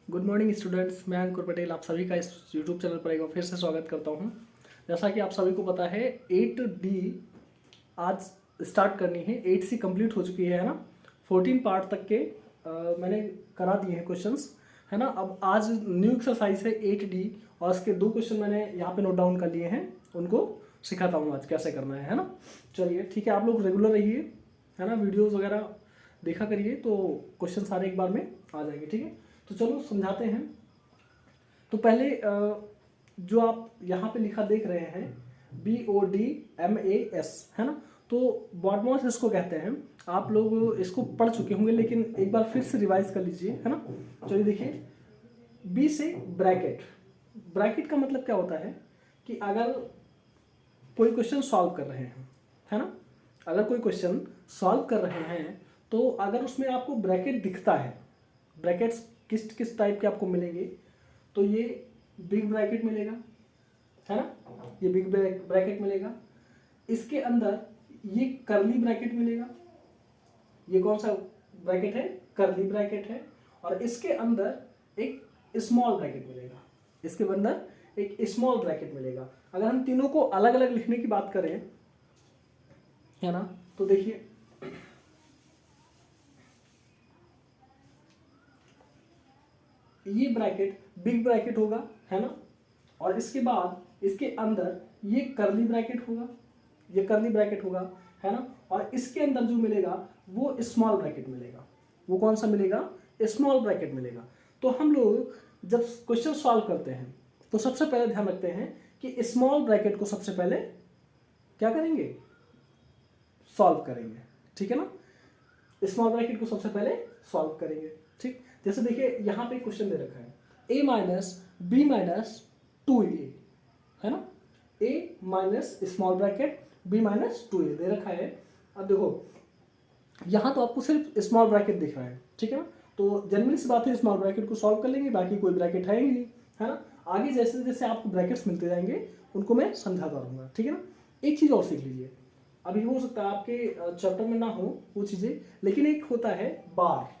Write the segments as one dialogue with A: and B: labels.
A: Good morning students, मैं अंकुर पटेल आप सभी का इस यूट्यूब चैनल पर एक बार फिर से स्वागत करता हूं। जैसा कि आप सभी को पता है 8D आज स्टार्ट करनी है। 8C कंप्लीट हो चुकी है ना। 14 पार्ट तक के मैंने करा दिए हैं क्वेश्चंस, है ना। अब आज न्यू एक्सरसाइज है 8D और उसके 2 क्वेश्चन मैंने यहाँ पे नोट डाउन कर लिए हैं, उनको सिखाता हूँ आज कैसे करना है ना। चलिए ठीक है, आप लोग रेगुलर रहिए, है ना। वीडियोज़ वगैरह देखा करिए तो क्वेश्चन सारे एक बार में आ जाएंगे, ठीक है। तो चलो समझाते हैं। तो पहले जो आप यहाँ पे लिखा देख रहे हैं BODMAS, है ना। तो बॉडमॉस इसको कहते हैं। आप लोग इसको पढ़ चुके होंगे लेकिन एक बार फिर से रिवाइज कर लीजिए, है ना। चलिए देखिए, बी से ब्रैकेट। ब्रैकेट का मतलब क्या होता है कि अगर कोई क्वेश्चन सॉल्व कर रहे हैं, है ना। अगर कोई क्वेश्चन सॉल्व कर रहे हैं तो अगर उसमें आपको ब्रैकेट दिखता है, ब्रैकेट्स किस किस टाइप के आपको मिलेंगे, तो ये बिग ब्रैकेट मिलेगा, है ना। ये बिग ब्रैकेट मिलेगा। इसके अंदर ये कर्ली ब्रैकेट मिलेगा। ये कौन सा ब्रैकेट है? कर्ली ब्रैकेट है। और इसके अंदर एक स्मॉल ब्रैकेट मिलेगा। इसके अंदर एक स्मॉल ब्रैकेट मिलेगा। अगर हम तीनों को अलग अलग लिखने की बात करें, है ना, तो देखिए ये ब्रैकेट बिग ब्रैकेट होगा, है ना। और इसके बाद इसके अंदर ये कर्ली ब्रैकेट होगा, ये कर्ली ब्रैकेट होगा, है ना। और इसके अंदर जो मिलेगा वो स्मॉल ब्रैकेट मिलेगा। वो कौन सा मिलेगा? स्मॉल ब्रैकेट मिलेगा। तो हम लोग जब क्वेश्चन सॉल्व करते हैं तो सबसे पहले ध्यान रखते हैं कि स्मॉल ब्रैकेट को सबसे पहले क्या करेंगे? सॉल्व करेंगे, ठीक है ना। स्मॉल ब्रैकेट को सबसे पहले सॉल्व करेंगे, ठीक। जैसे देखिए यहाँ पे क्वेश्चन दे रखा है a minus B minus 2a, है ना। a minus small bracket b minus 2a दे रखा है। अब देखो यहाँ तो आपको सिर्फ स्मॉल ब्रैकेट दिख रहा है, ठीक है ना। तो जनरली सी बात है, स्मॉल ब्रैकेट को सॉल्व कर लेंगे, बाकी कोई ब्रैकेट है ही नहीं, है ना। आगे जैसे जैसे आपको ब्रैकेट्स मिलते जाएंगे उनको मैं समझाता रहूँगा, ठीक है ना। एक चीज़ और सीख लीजिए, अभी हो सकता है आपके चैप्टर में ना हो वो चीज़ें, लेकिन एक होता है बार।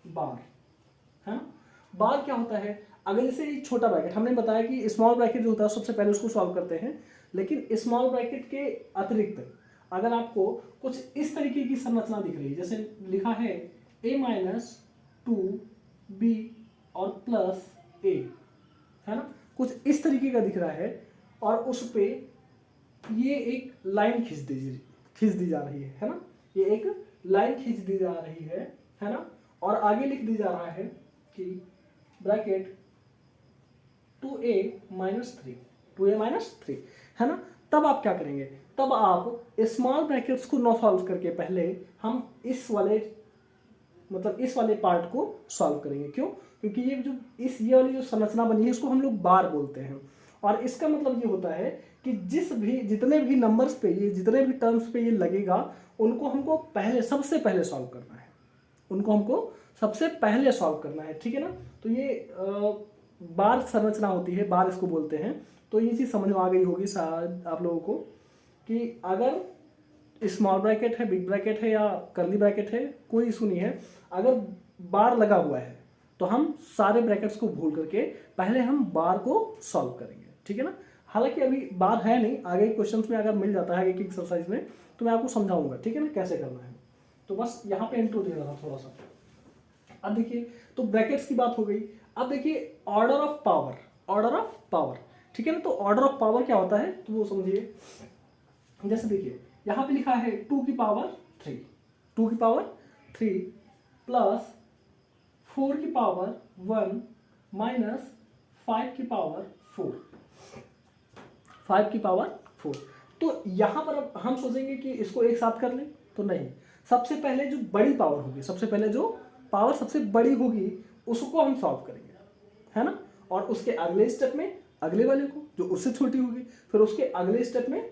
A: बार, है ना। बार क्या होता है? अगर जैसे एक छोटा ब्रैकेट, हमने बताया कि स्मॉल ब्रैकेट जो होता है सबसे पहले उसको सॉल्व करते हैं, लेकिन स्मॉल ब्रैकेट के अतिरिक्त अगर आपको कुछ इस तरीके की संरचना दिख रही है, जैसे लिखा है a माइनस 2b और प्लस a, है ना, कुछ इस तरीके का दिख रहा है और उस पे ये एक लाइन खींच दी जा रही है ना। ये एक लाइन खींच दी जा रही है ना। और आगे लिख दी जा रहा है कि bracket 2a minus 3, 2a minus 3, है ना। तब आप क्या करेंगे? तब आप स्मॉल ब्रैकेट्स को नो सॉल्व करके पहले हम इस वाले पार्ट को सॉल्व करेंगे। क्यों? क्योंकि ये वाली जो संरचना बनी है इसको हम लोग बार बोलते हैं। और इसका मतलब ये होता है कि जितने भी नंबर्स पे ये जितने भी टर्म्स पे ये लगेगा उनको हमको सबसे पहले सॉल्व करना है। उनको हमको सबसे पहले सॉल्व करना है, ठीक है ना। तो ये बार संरचना होती है, बार इसको बोलते हैं। तो ये चीज़ समझ में आ गई होगी शायद आप लोगों को कि अगर स्मॉल ब्रैकेट है, बिग ब्रैकेट है या कर्ली ब्रैकेट है, कोई इशू नहीं है। अगर बार लगा हुआ है तो हम सारे ब्रैकेट्स को भूल करके पहले हम बार को सॉल्व करेंगे, ठीक है ना। हालांकि अभी बार है नहीं, आगे क्वेश्चंस में अगर मिल जाता है एक एक्सरसाइज में तो मैं आपको समझाऊंगा, ठीक है ना, कैसे करना है। तो बस यहाँ पे इंट्रो दे रहा था थोड़ा सा। अब देखिए, तो ब्रैकेट्स की बात हो गई। अब देखिए order of power, order of power, ठीक है ना। तो ऑर्डर ऑफ पावर क्या होता है तो वो समझिए। जैसे देखिए यहाँ पे लिखा है 2 की पावर 3, 2 की पावर 3 प्लस 4 की पावर 1 माइनस 5 की पावर 4, 5 की पावर 4। तो यहाँ पर अब हम सोचेंगे कि इसको एक साथ कर लें, तो नहीं। सबसे पहले जो बड़ी पावर होगी, सबसे पहले जो पावर सबसे बड़ी होगी उसको हम सॉल्व करेंगे, है ना। और उसके अगले स्टेप में अगले वाले को जो उससे छोटी होगी, फिर उसके अगले स्टेप में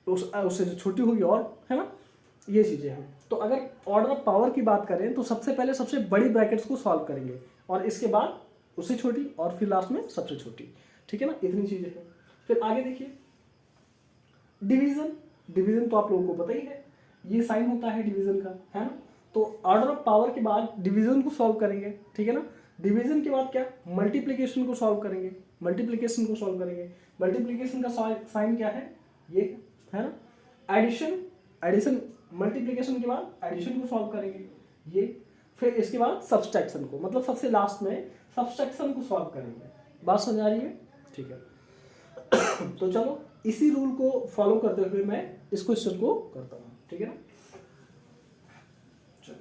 A: उससे जो छोटी होगी, और है ना, ये चीज़ें हैं। तो अगर ऑर्डर ऑफ पावर की बात करें तो सबसे पहले सबसे बड़ी ब्रैकेट्स को सॉल्व करेंगे और इसके बाद उससे छोटी और फिर लास्ट में सबसे छोटी, ठीक है ना। इतनी चीज़ें हैं। फिर आगे देखिए डिवीजन। डिवीजन तो आप लोगों को पता ही है, ये साइन होता है डिवीजन का, है ना। तो ऑर्डर ऑफ पावर के बाद डिवीजन को सॉल्व करेंगे, ठीक है ना। डिवीजन के बाद क्या, मल्टीप्लिकेशन को सॉल्व करेंगे, मल्टीप्लिकेशन को सॉल्व करेंगे। मल्टीप्लिकेशन का साइन क्या है, ये है ना। एडिशन, एडिशन मल्टीप्लिकेशन के बाद एडिशन को सॉल्व करेंगे ये। फिर इसके बाद सब्सट्रैक्शन को, मतलब सबसे लास्ट में सब्सट्रैक्शन को सॉल्व करेंगे। बात समझ आ रही है, ठीक है। तो चलो इसी रूल को फॉलो करते हुए मैं इस क्वेश्चन को करता हूँ, ठीक है ना। चलो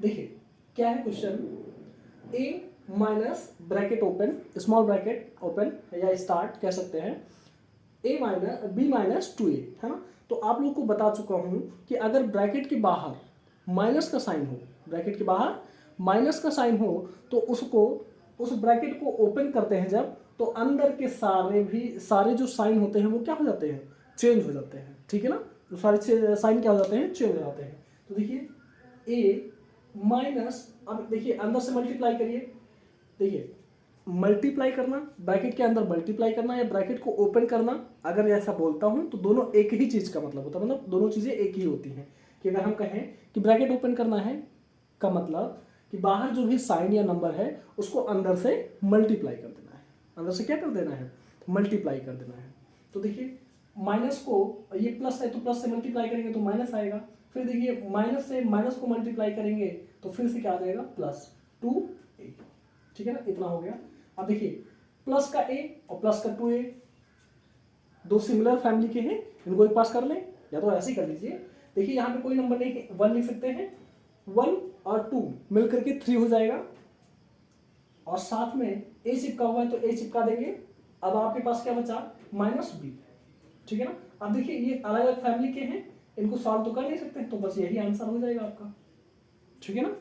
A: देखिए क्या है question, A minus bracket open, small bracket open या स्टार्ट कह सकते हैं, ए माइनस बी माइनस 2a, है ना। तो आप लोग को बता चुका हूं कि अगर ब्रैकेट के बाहर माइनस का साइन हो, ब्रैकेट के बाहर माइनस का साइन हो, तो उसको, उस ब्रैकेट को ओपन करते हैं जब, तो अंदर के सारे जो साइन होते हैं वो क्या हो जाते हैं, चेंज हो जाते हैं, ठीक है ना। तो सारे साइन क्या हो जाते हैं, चेंज हो जाते हैं। तो देखिए ए माइनस, अब देखिए अंदर से मल्टीप्लाई करिए, देखिए मल्टीप्लाई करना, ब्रैकेट के अंदर मल्टीप्लाई करना या ब्रैकेट को ओपन करना, अगर ऐसा बोलता हूं तो दोनों एक ही चीज का मतलब होता है, मतलब दोनों चीजें एक ही होती हैं। कि अगर हम कहें कि ब्रैकेट ओपन करना है का मतलब कि बाहर जो भी साइन या नंबर है उसको अंदर से मल्टीप्लाई कर देना है, अंदर से क्या कर देना है, मल्टीप्लाई कर देना है। तो देखिए माइनस को, ये प्लस है तो प्लस से मल्टीप्लाई करेंगे तो माइनस आएगा, फिर देखिए माइनस से माइनस को मल्टीप्लाई करेंगे तो फिर से क्या आ जाएगा, प्लस 2a, ठीक है ना, इतना हो गया। अब देखिए प्लस का a और प्लस का 2a दो सिमिलर फैमिली के हैं, इनको एक पास कर लें या तो ऐसे ही कर लीजिए। देखिए यहाँ पे कोई नंबर नहीं है, 1 लिख सकते हैं, 1 और 2 मिलकर के 3 हो जाएगा, और साथ में a चिपका हुआ है तो a चिपका देंगे। अब आपके पास क्या बचा, माइनस b, ठीक है ना। अब देखिए ये अलग अलग फैमिली के हैं, इनको सॉल्व तो कर नहीं सकते, तो बस यही आंसर हो जाएगा आपका, ठीक है ना।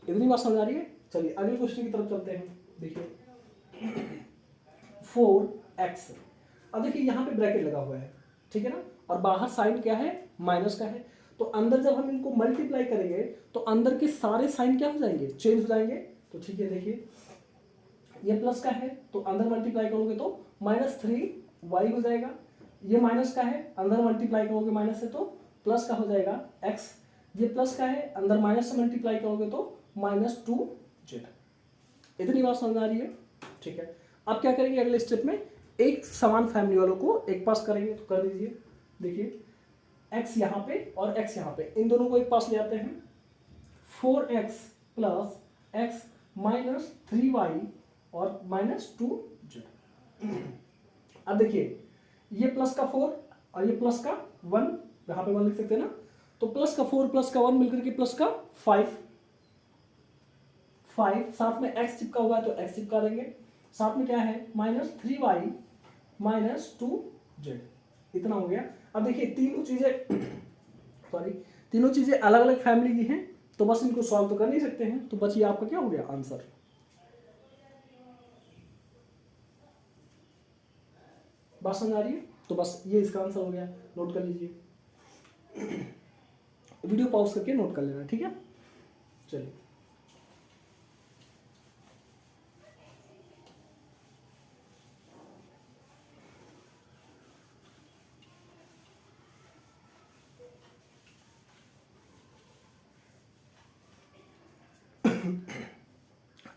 A: इतनी बात समझ आ रही है। चलिए अगले क्वेश्चन की तरफ चलते हैं। देखिए 4x, अब देखिए यहाँ पे ब्रैकेट लगा हुआ है, ठीक है ना, और बाहर साइन क्या है, माइनस का है। तो अंदर जब हम इनको मल्टीप्लाई करेंगे तो अंदर के सारे साइन क्या हो जाएंगे, चेंज हो जाएंगे। तो ठीक है, देखिए ये प्लस का है तो अंदर मल्टीप्लाई करोगे तो -3y हो जाएगा। ये माइनस का है, अंदर मल्टीप्लाई करोगे माइनस से तो प्लस का हो जाएगा x। ये प्लस का है, अंदर माइनस से मल्टीप्लाई करोगे तो -2z। इतनी बात समझ आ रही है, ठीक है। अब क्या करेंगे अगले स्टेप में, एक समान फैमिली वालों को एक पास करेंगे, तो कर दीजिए। देखिए x यहाँ पे और x यहाँ पे, इन दोनों को एक पास ले आते हैं। 4x plus x minus 3y और -2z। अब देखिए ये प्लस का 4 और ये प्लस का 1, यहाँ पे 1 लिख सकते हैं ना। तो प्लस का 4 प्लस का 1 मिलकर के प्लस का 5, साथ में x चिपका हुआ है तो x चिपका देंगे, साथ में क्या है -3y -2z, इतना हो गया। अब देखिए तीनों चीजें तीनों चीजें अलग अलग फैमिली की हैं, तो बस इनको सॉल्व तो कर नहीं सकते हैं, तो बस ये आपका क्या हो गया, आंसर। बात समझ आ रही है, तो बस ये इसका आंसर हो गया, नोट कर लीजिए। वीडियो पॉज करके नोट कर लेना, ठीक है। चलिए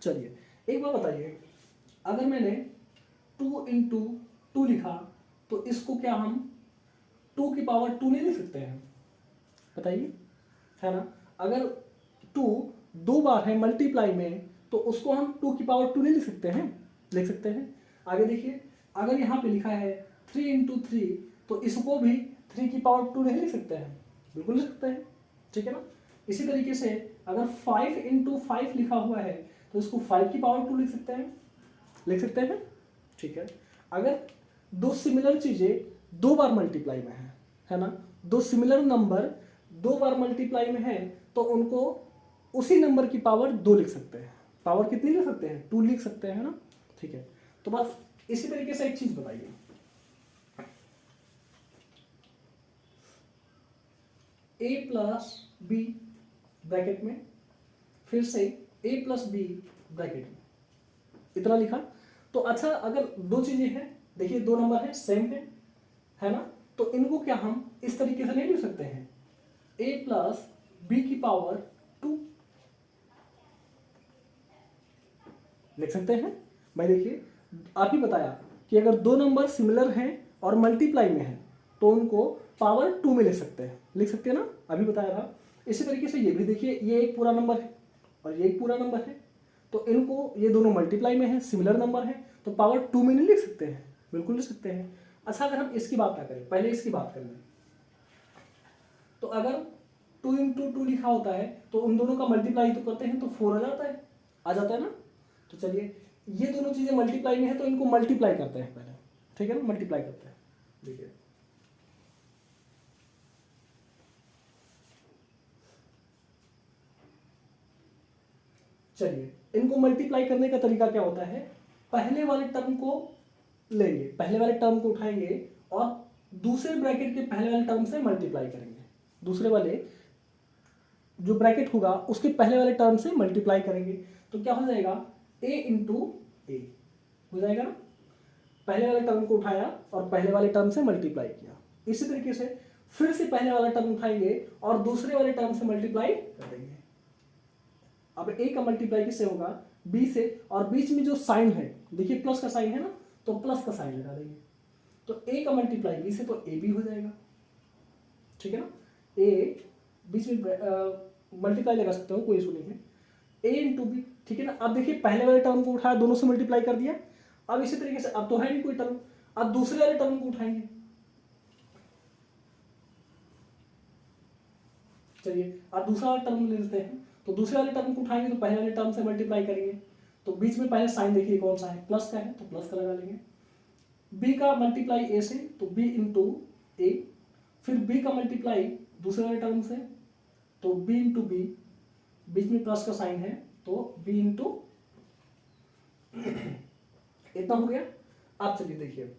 A: चलिए एक बात बताइए, अगर मैंने 2 × 2 लिखा तो इसको क्या हम 2 की पावर 2 नहीं लिख सकते हैं, बताइए, है ना। अगर 2 दो बार है मल्टीप्लाई में तो उसको हम 2 की पावर 2 नहीं लिख सकते हैं, लिख सकते हैं। आगे देखिए, अगर यहाँ पे लिखा है 3 × 3 तो इसको भी 3 की पावर 2 नहीं लिख सकते हैं, बिल्कुल लिख सकते हैं, ठीक है ना। इसी तरीके से अगर 5 × 5 लिखा हुआ है तो इसको 5 की पावर 2 लिख सकते हैं, लिख सकते हैं, ठीक है। अगर दो सिमिलर चीजें दो बार मल्टीप्लाई में है ना, दो सिमिलर नंबर दो बार मल्टीप्लाई में है तो उनको उसी नंबर की पावर 2 लिख सकते हैं। पावर कितनी लिख सकते हैं, 2 लिख सकते हैं ना, ठीक है। तो बस इसी तरीके से एक चीज बताइए, a प्लस बी ब्रैकेट में, फिर से a प्लस बी ब्रैकेट में, इतना लिखा। तो अच्छा अगर दो चीजें हैं, देखिए दो नंबर है सेम है ना, तो इनको क्या हम इस तरीके से नहीं लिख सकते हैं, a प्लस बी की पावर 2 लिख सकते हैं। भाई देखिए आप ही बताया कि अगर दो नंबर सिमिलर हैं और मल्टीप्लाई में हैं तो उनको पावर 2 में लिख सकते हैं ना, अभी बताया था। इसी तरीके से ये भी देखिए, ये एक पूरा नंबर है और ये एक पूरा नंबर है, तो इनको ये दोनों मल्टीप्लाई में है, सिमिलर नंबर है, तो पावर 2 में नहीं लिख सकते हैं, बिल्कुल लिख सकते हैं। अच्छा अगर हम इसकी बात ना करें, पहले इसकी बात कर लें, तो अगर 2 इंटू 2 लिखा होता है तो उन दोनों का मल्टीप्लाई तो करते हैं तो 4 आ जाता है ना। तो चलिए ये दोनों चीजें मल्टीप्लाई में है तो इनको मल्टीप्लाई करते हैं पहले, ठीक है ना, मल्टीप्लाई करते हैं। देखिए चलिए इनको मल्टीप्लाई करने का तरीका क्या होता है, पहले वाले टर्म को लेंगे, पहले वाले टर्म को उठाएंगे और दूसरे ब्रैकेट के पहले वाले टर्म से मल्टीप्लाई करेंगे, दूसरे वाले जो ब्रैकेट होगा उसके पहले वाले टर्म से मल्टीप्लाई करेंगे, तो क्या हो जाएगा a इंटू ए हो जाएगा ना। पहले वाले टर्म को उठाया और पहले वाले टर्म से मल्टीप्लाई किया, इसी तरीके से फिर से पहले वाला टर्म उठाएंगे और दूसरे वाले टर्म से मल्टीप्लाई कर देंगे। अब a का मल्टीप्लाई किससे होगा, b से, और बीच में जो साइन है देखिए प्लस का साइन है ना, तो प्लस का साइन लगा देंगे, तो a का मल्टीप्लाई b से तो a भी हो जाएगा, ठीक है ना। a बीच में मल्टीप्लाई लगा सकते हो, कोई इशू नहीं है, a इंटू बी, ठीक है ना। अब देखिए पहले वाले टर्म को उठाया, दोनों से मल्टीप्लाई कर दिया, अब इसी तरीके से अब तो है नहीं कोई टर्म, अब दूसरे वाले टर्म को उठाएंगे। चलिए अब दूसरा वाला टर्म ले लेते हैं, तो दूसरे वाले टर्म को उठाएंगे तो पहले वाले टर्म से मल्टीप्लाई करेंगे, तो बीच में पहले साइन देखिए कौन सा है, प्लस का है तो प्लस का लगा लेंगे। b का मल्टीप्लाई a से तो b इंटू ए, फिर b का मल्टीप्लाई दूसरे वाले टर्म से तो b इंटू बी, बीच में प्लस का साइन है तो b इंटू इतना हो गया। आप चलिए देखिए,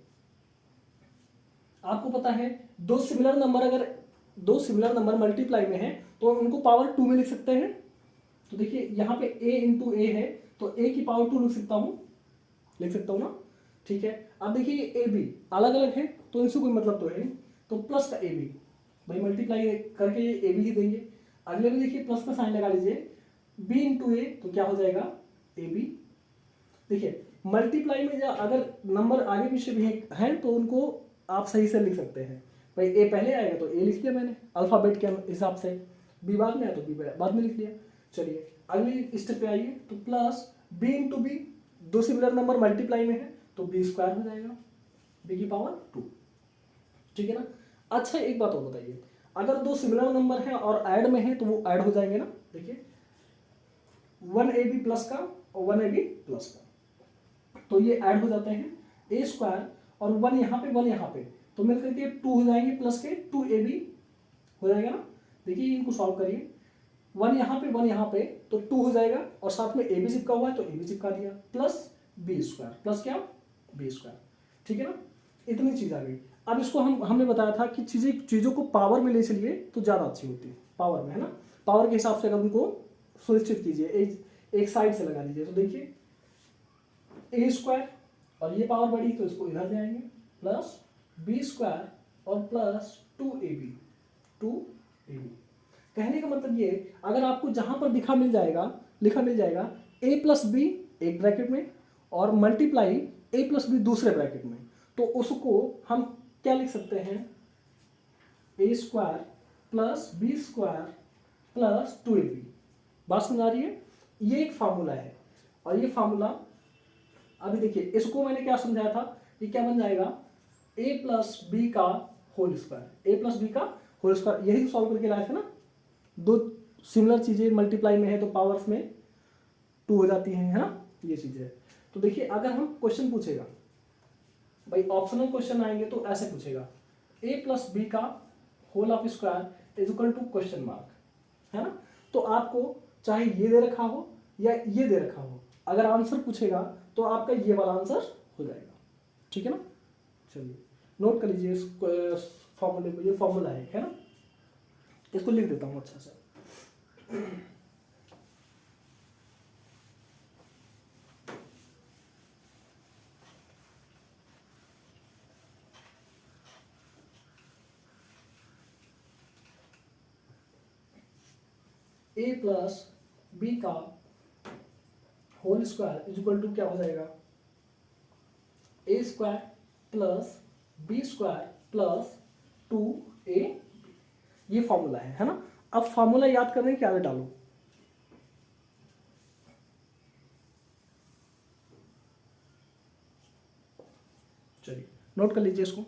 A: आपको पता है दो सिमिलर नंबर मल्टीप्लाई में है तो उनको पावर 2 में लिख सकते हैं। तो देखिए यहाँ पे a इंटू ए है तो a की पावर 2 लिख सकता हूँ ना, ठीक है। अब देखिए ये a b अलग अलग है तो इनसे कोई मतलब तो है नहीं, तो प्लस का a b, भाई मल्टीप्लाई करके ये a b ही देंगे। अगले में देखिए प्लस का साइन लगा लीजिए, b इंटू ए तो क्या हो जाएगा a b। देखिए मल्टीप्लाई में जब अगर नंबर आगे पीछे भी हैं तो उनको आप सही से लिख सकते हैं, भाई ए पहले आएगा तो ए लिख दिया मैंने अल्फाबेट के हिसाब से, बी बाद में आया तो बी बाद में लिख लिया। चलिए अगली स्टेप पे आइए, तो प्लस बी इंटू बी, दो सिमिलर नंबर मल्टीप्लाई में है तो बी स्क्वायर हो जाएगा, बी की पावर 2, ठीक है ना। अच्छा एक बात और बताइए, अगर दो सिमिलर नंबर हैं और ऐड में है तो वो ऐड हो जाएंगे ना। देखिए 1ab प्लस का और 1ab प्लस का, तो ये ऐड हो जाते हैं, ए स्क्वायर और 1 यहाँ पे तो मिलकर के 2 हो जाएंगे, प्लस के 2ab हो जाएगा ना। देखिए इनको सॉल्व करिए, 1 यहाँ पे तो 2 हो जाएगा और साथ में ab चिपका हुआ है तो ab चिपका दिया, प्लस बी स्क्वायर, प्लस क्या बी स्क्वायर, ठीक है ना। इतनी चीज आ गई। अब इसको हमने बताया था कि चीज़ों को पावर में ले चलिए तो ज़्यादा अच्छी होती है, पावर में है ना। पावर के हिसाब से अगर उनको सुनिश्चित कीजिए, एक साइड से लगा दीजिए, तो देखिए ए स्क्वायर और ये पावर बढ़ी तो इसको इधर ले आएंगे, प्लस बी स्क्वायर और प्लस 2ab। कहने का मतलब ये, अगर आपको जहां पर लिखा मिल जाएगा a प्लस बी एक ब्रैकेट में और मल्टीप्लाई a प्लस बी दूसरे ब्रैकेट में, तो उसको हम क्या लिख सकते हैं, A square plus B square plus 2ab। बात समझ आ रही है, ये एक फार्मूला है। और ये फार्मूला अभी देखिए, इसको मैंने क्या समझाया था, ये क्या बन जाएगा a प्लस बी का होल स्क्वायर, यही तो सॉल्व करके लाए थे ना। दो सिमिलर चीजें मल्टीप्लाई में है तो पावर्स में 2 हो जाती हैं, है ना, ये चीजें। तो देखिए अगर हम क्वेश्चन पूछेगा, भाई ऑप्शनल क्वेश्चन आएंगे तो ऐसे पूछेगा, a प्लस बी का whole of square is equal to question mark, है ना। तो आपको चाहे ये दे रखा हो या ये दे रखा हो, अगर आंसर पूछेगा तो आपका ये वाला आंसर हो जाएगा, ठीक है ना। चलिए नोट कर लीजिए इस फॉर्मूले को, ये फॉर्मूला है ना। इसको लिख देता हूँ अच्छा से। ए प्लस बी का whole square is equal to क्या हो जाएगा, A square plus B square plus 2a, ये फॉर्मूला है ना। अब फॉर्मूला याद करने की आदत डालो। चलिए नोट कर लीजिए इसको।